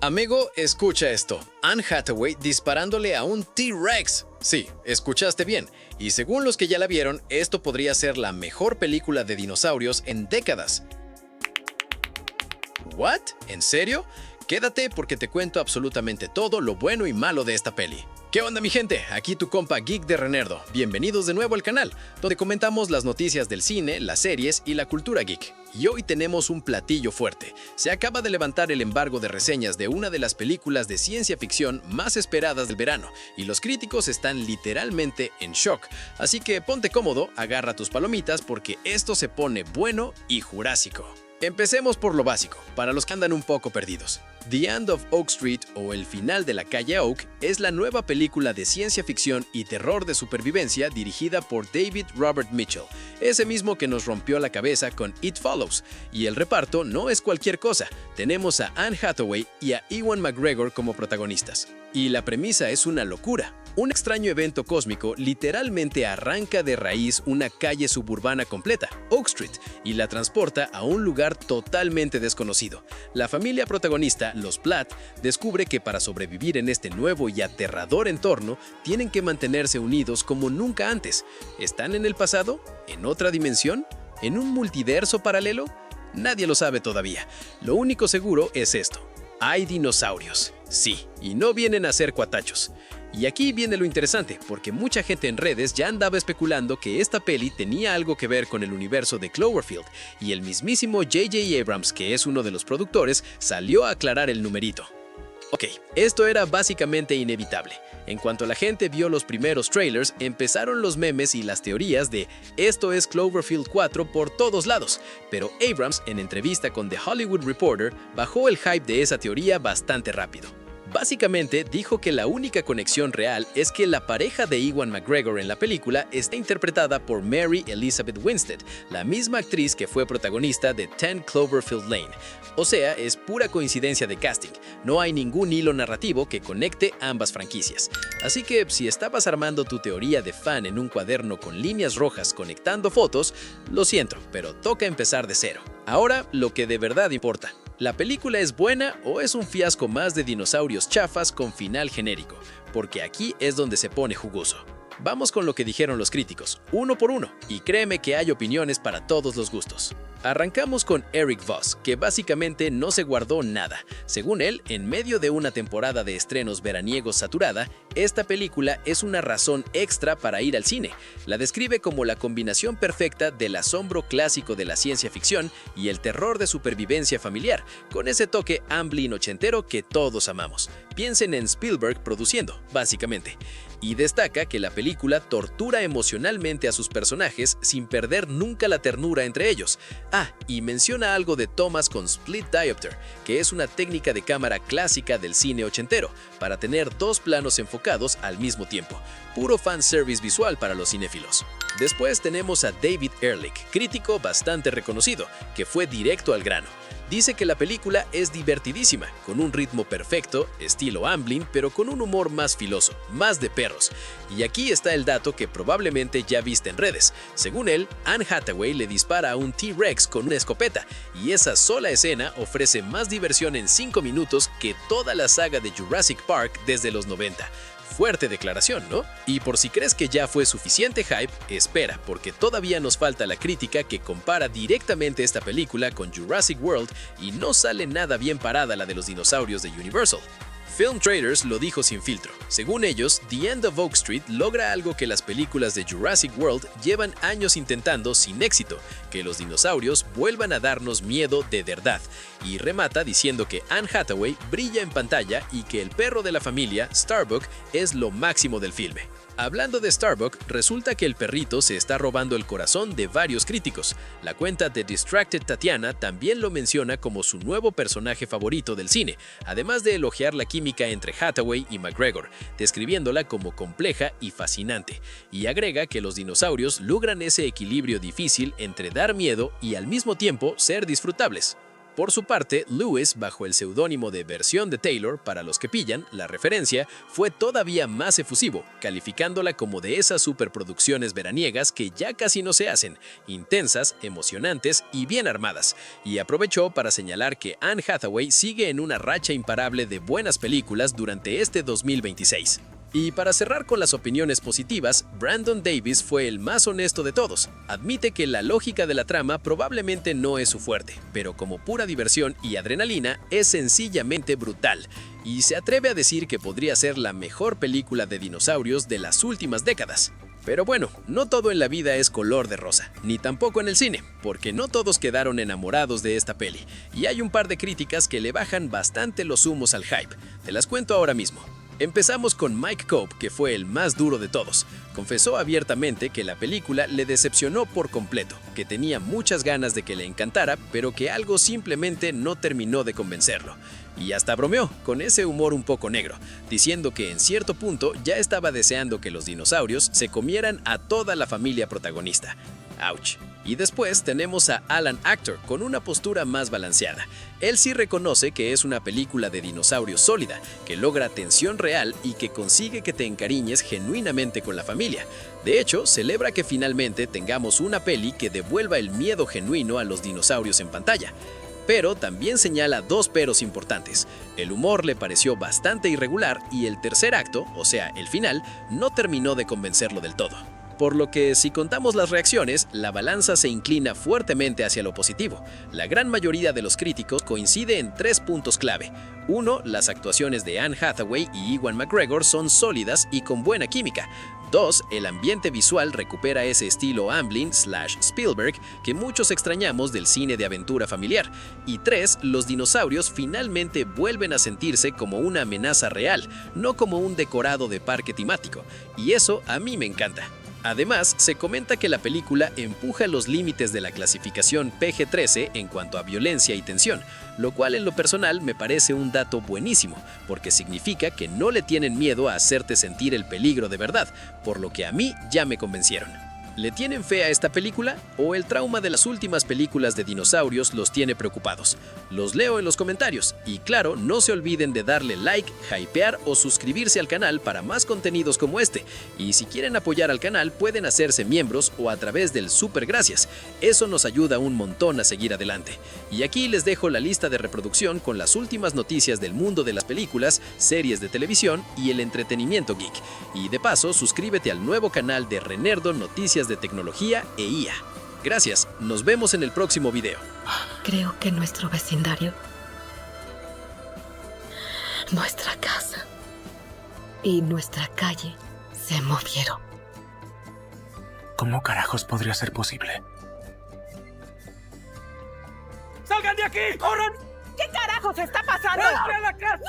Amigo, escucha esto. Anne Hathaway disparándole a un T-Rex. Sí, escuchaste bien. Y según los que ya la vieron, esto podría ser la mejor película de dinosaurios en décadas. ¿What? ¿En serio? Quédate porque te cuento absolutamente todo lo bueno y malo de esta peli. ¿Qué onda mi gente? Aquí tu compa Geek de Renerdo. Bienvenidos de nuevo al canal, donde comentamos las noticias del cine, las series y la cultura geek. Y hoy tenemos un platillo fuerte. Se acaba de levantar el embargo de reseñas de una de las películas de ciencia ficción más esperadas del verano, y los críticos están literalmente en shock. Así que ponte cómodo, agarra tus palomitas porque esto se pone bueno y jurásico. Empecemos por lo básico, para los que andan un poco perdidos. The End of Oak Street o El final de la calle Oak es la nueva película de ciencia ficción y terror de supervivencia dirigida por David Robert Mitchell, ese mismo que nos rompió la cabeza con It Follows. Y el reparto no es cualquier cosa, tenemos a Anne Hathaway y a Ewan McGregor como protagonistas. Y la premisa es una locura. Un extraño evento cósmico literalmente arranca de raíz una calle suburbana completa, Oak Street, y la transporta a un lugar totalmente desconocido. La familia protagonista, los Platt, descubre que para sobrevivir en este nuevo y aterrador entorno, tienen que mantenerse unidos como nunca antes. ¿Están en el pasado? ¿En otra dimensión? ¿En un multiverso paralelo? Nadie lo sabe todavía. Lo único seguro es esto. Hay dinosaurios. Sí, y no vienen a ser cuatachos. Y aquí viene lo interesante, porque mucha gente en redes ya andaba especulando que esta peli tenía algo que ver con el universo de Cloverfield, y el mismísimo J.J. Abrams, que es uno de los productores, salió a aclarar el numerito. Ok, esto era básicamente inevitable. En cuanto la gente vio los primeros trailers, empezaron los memes y las teorías de «esto es Cloverfield 4» por todos lados, pero Abrams, en entrevista con The Hollywood Reporter, bajó el hype de esa teoría bastante rápido. Básicamente dijo que la única conexión real es que la pareja de Ewan McGregor en la película está interpretada por Mary Elizabeth Winstead, la misma actriz que fue protagonista de 10 Cloverfield Lane. O sea, es pura coincidencia de casting, no hay ningún hilo narrativo que conecte ambas franquicias. Así que si estabas armando tu teoría de fan en un cuaderno con líneas rojas conectando fotos, lo siento, pero toca empezar de cero. Ahora, lo que de verdad importa. ¿La película es buena o es un fiasco más de dinosaurios chafas con final genérico? Porque aquí es donde se pone jugoso. Vamos con lo que dijeron los críticos, uno por uno, y créeme que hay opiniones para todos los gustos. Arrancamos con Eric Voss, que básicamente no se guardó nada. Según él, en medio de una temporada de estrenos veraniegos saturada, esta película es una razón extra para ir al cine. La describe como la combinación perfecta del asombro clásico de la ciencia ficción y el terror de supervivencia familiar, con ese toque Amblin ochentero que todos amamos. Piensen en Spielberg produciendo, básicamente. Y destaca que la película tortura emocionalmente a sus personajes sin perder nunca la ternura entre ellos. Ah, y menciona algo de tomas con split diopter, que es una técnica de cámara clásica del cine ochentero, para tener dos planos enfocados al mismo tiempo. Puro fanservice visual para los cinéfilos. Después tenemos a David Ehrlich, crítico bastante reconocido, que fue directo al grano. Dice que la película es divertidísima, con un ritmo perfecto, estilo Amblin, pero con un humor más filoso, más de perros. Y aquí está el dato que probablemente ya viste en redes. Según él, Anne Hathaway le dispara a un T-Rex con una escopeta, y esa sola escena ofrece más diversión en 5 minutos que toda la saga de Jurassic Park desde los 90. Fuerte declaración, ¿no? Y por si crees que ya fue suficiente hype, espera, porque todavía nos falta la crítica que compara directamente esta película con Jurassic World y no sale nada bien parada la de los dinosaurios de Universal. Film Traders lo dijo sin filtro. Según ellos, The End of Oak Street logra algo que las películas de Jurassic World llevan años intentando sin éxito, que los dinosaurios vuelvan a darnos miedo de verdad, y remata diciendo que Anne Hathaway brilla en pantalla y que el perro de la familia, Starbuck, es lo máximo del filme. Hablando de Starbuck, resulta que el perrito se está robando el corazón de varios críticos. La cuenta de Distracted Tatiana también lo menciona como su nuevo personaje favorito del cine, además de elogiar la química entre Hathaway y McGregor, describiéndola como compleja y fascinante, y agrega que los dinosaurios logran ese equilibrio difícil entre dar miedo y al mismo tiempo ser disfrutables. Por su parte, Lewis, bajo el seudónimo de Versión de Taylor, para los que pillan la referencia, fue todavía más efusivo, calificándola como de esas superproducciones veraniegas que ya casi no se hacen, intensas, emocionantes y bien armadas, y aprovechó para señalar que Anne Hathaway sigue en una racha imparable de buenas películas durante este 2026. Y para cerrar con las opiniones positivas, Brandon Davis fue el más honesto de todos. Admite que la lógica de la trama probablemente no es su fuerte, pero como pura diversión y adrenalina es sencillamente brutal, y se atreve a decir que podría ser la mejor película de dinosaurios de las últimas décadas. Pero bueno, no todo en la vida es color de rosa, ni tampoco en el cine, porque no todos quedaron enamorados de esta peli, y hay un par de críticas que le bajan bastante los humos al hype. Te las cuento ahora mismo. Empezamos con Mike Cope, que fue el más duro de todos. Confesó abiertamente que la película le decepcionó por completo, que tenía muchas ganas de que le encantara, pero que algo simplemente no terminó de convencerlo. Y hasta bromeó, con ese humor un poco negro, diciendo que en cierto punto ya estaba deseando que los dinosaurios se comieran a toda la familia protagonista. ¡Auch! Y después tenemos a Alan Actor con una postura más balanceada. Él sí reconoce que es una película de dinosaurios sólida, que logra tensión real y que consigue que te encariñes genuinamente con la familia. De hecho, celebra que finalmente tengamos una peli que devuelva el miedo genuino a los dinosaurios en pantalla. Pero también señala dos peros importantes. El humor le pareció bastante irregular y el tercer acto, o sea, el final, no terminó de convencerlo del todo. Por lo que, si contamos las reacciones, la balanza se inclina fuertemente hacia lo positivo. La gran mayoría de los críticos coincide en 3 puntos clave. 1. Las actuaciones de Anne Hathaway y Ewan McGregor son sólidas y con buena química. 2. El ambiente visual recupera ese estilo Amblin/Spielberg que muchos extrañamos del cine de aventura familiar. Y 3. Los dinosaurios finalmente vuelven a sentirse como una amenaza real, no como un decorado de parque temático. Y eso a mí me encanta. Además, se comenta que la película empuja los límites de la clasificación PG-13 en cuanto a violencia y tensión, lo cual en lo personal me parece un dato buenísimo, porque significa que no le tienen miedo a hacerte sentir el peligro de verdad, por lo que a mí ya me convencieron. ¿Le tienen fe a esta película o el trauma de las últimas películas de dinosaurios los tiene preocupados? Los leo en los comentarios y claro, no se olviden de darle like, hypear o suscribirse al canal para más contenidos como este. Y si quieren apoyar al canal pueden hacerse miembros o a través del super gracias. Eso nos ayuda un montón a seguir adelante. Y aquí les dejo la lista de reproducción con las últimas noticias del mundo de las películas, series de televisión y el entretenimiento geek. Y de paso, suscríbete al nuevo canal de Renerdo Noticias de Tecnología e IA. Gracias, nos vemos en el próximo video. Creo que nuestro vecindario, nuestra casa y nuestra calle se movieron. ¿Cómo carajos podría ser posible? ¡Salgan de aquí! ¡Corran! ¿Qué carajos está pasando? ¡Entre a la casa!